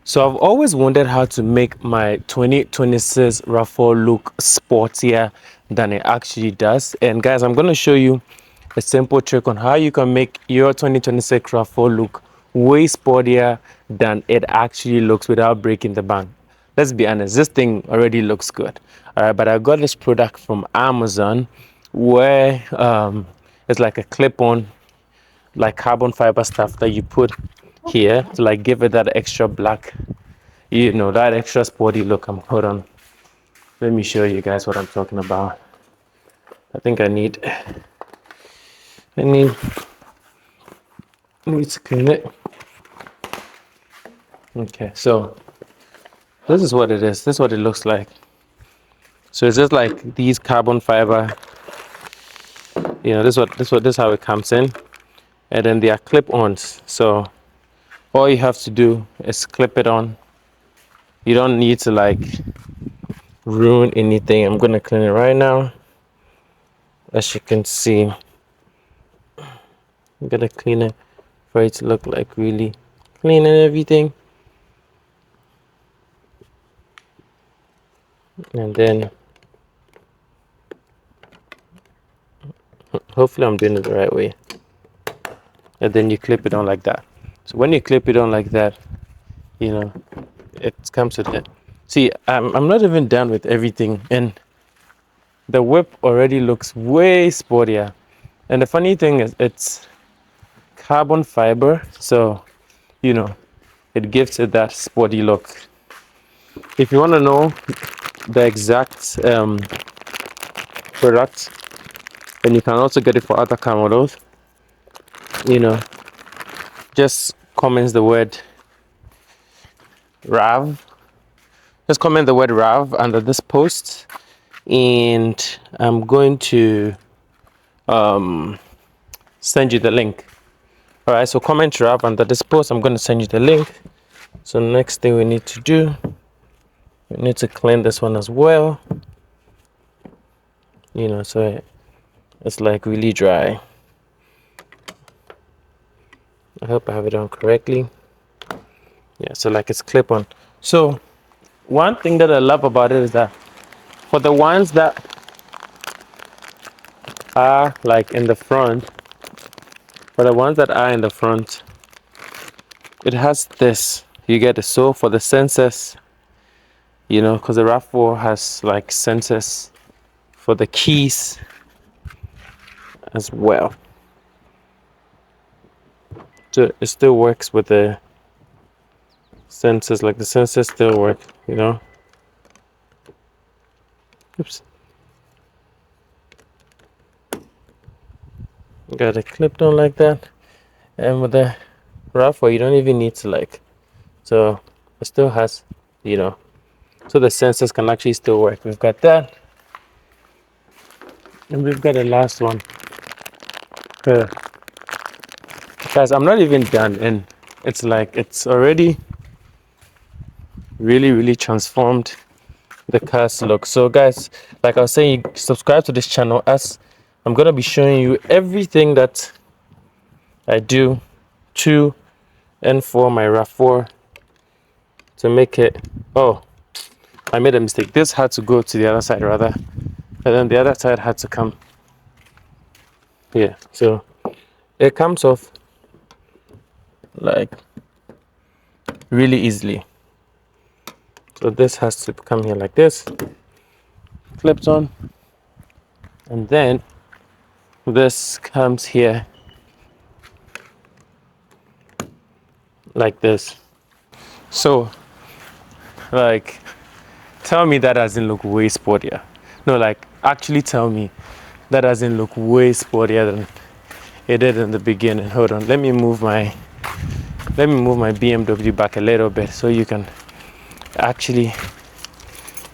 So I've always wondered how to make my 2026 RAV4 look sportier than it actually does. And guys, I'm going to show you a simple trick on how you can make your 2026 RAV4 look way sportier than it actually looks without breaking the bank. Let's be honest, this thing already looks good. All right, but I got this product from Amazon where it's like a clip-on, like carbon fiber stuff that you put here to like give it that extra black, that extra sporty look. Hold on, let me show you guys what I'm talking about. I think I need to clean it. Okay, so this is what it is. This is what it looks like. So it's just like these carbon fiber, this is how it comes in. And then they are clip-ons, so all you have to do is clip it on. You don't need to like ruin anything. I'm gonna clean it right now. As you can see, I'm gonna clean it for it to look like really clean and everything. And then hopefully I'm doing it the right way. And then you clip it on like that. So when you clip it on like that, it comes with it. See, I'm not even done with everything, and the whip already looks way sportier. And the funny thing is it's carbon fiber, so it gives it that sporty look. If you want to know the exact product, and you can also get it for other car models, just comment the word RAV. Just comment the word RAV under this post, and I'm going to send you the link. All right, so comment RAV under this post. I'm going to send you the link. So next thing we need to do, we need to clean this one as well. So it's like really dry. I hope I have it on correctly. Yeah, so like it's clip on. So one thing that I love about it is that for the ones that are like in the front, it has this. You get it. So for the sensors, because the RAV4 has like sensors for the keys as well. So it still works with the sensors, like the sensors still work, Oops. Got it clipped on like that. And with the RAV4, you don't even need to so it still has, so the sensors can actually still work. We've got that. And we've got the last one. Guys, I'm not even done, and it's like it's already really transformed the car's look. So guys, like I was saying, subscribe to this channel as I'm gonna be showing you everything that I do to and for my RAV4 to make it. Oh, I made a mistake. This had to go to the other side rather, and then the other side had to come here. So it comes off like really easily. So this has to come here like this, clips on, and then this comes here like this. So tell me that doesn't look way sportier. No, actually tell me that doesn't look way sportier than it did in the beginning. Hold on, let me move my BMW back a little bit so you can actually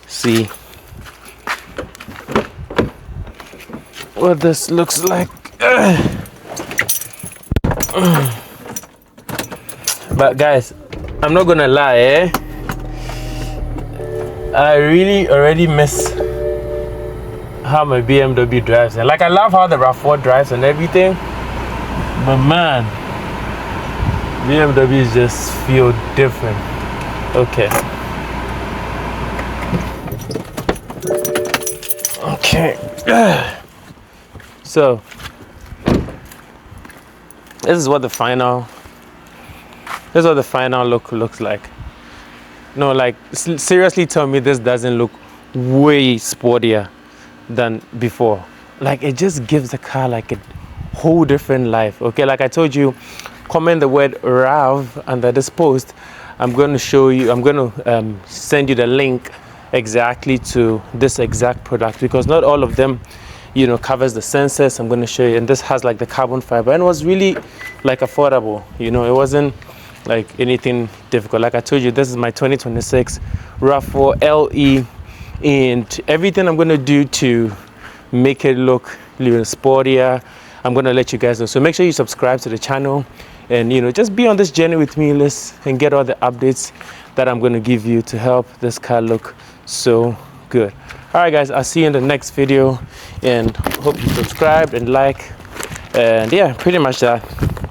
see what this looks like. But guys, I'm not gonna lie, I really already miss how my BMW drives. And I love how the RAV4 drives and everything, but man, BMWs just feel different. Okay. Okay. So this is what the final look looks like. No, like seriously, tell me this doesn't look way sportier than before. Like it just gives the car like a whole different life. Okay, like I told you, comment the word RAV under this post. I'm going to show you, I'm going to send you the link exactly to this exact product, because not all of them, you know, covers the sensors. I'm going to show you, and this has like the carbon fiber, and it was really like affordable. You know, it wasn't like anything difficult. Like I told you, this is my 2026 RAV4 LE, and everything I'm going to do to make it look a little sportier, I'm going to let you guys know. So make sure you subscribe to the channel, and you know, just be on this journey with me, and get all the updates that I'm going to give you to help this car look so good. All right guys, I'll see you in the next video, and hope you subscribe and like, and yeah, pretty much that.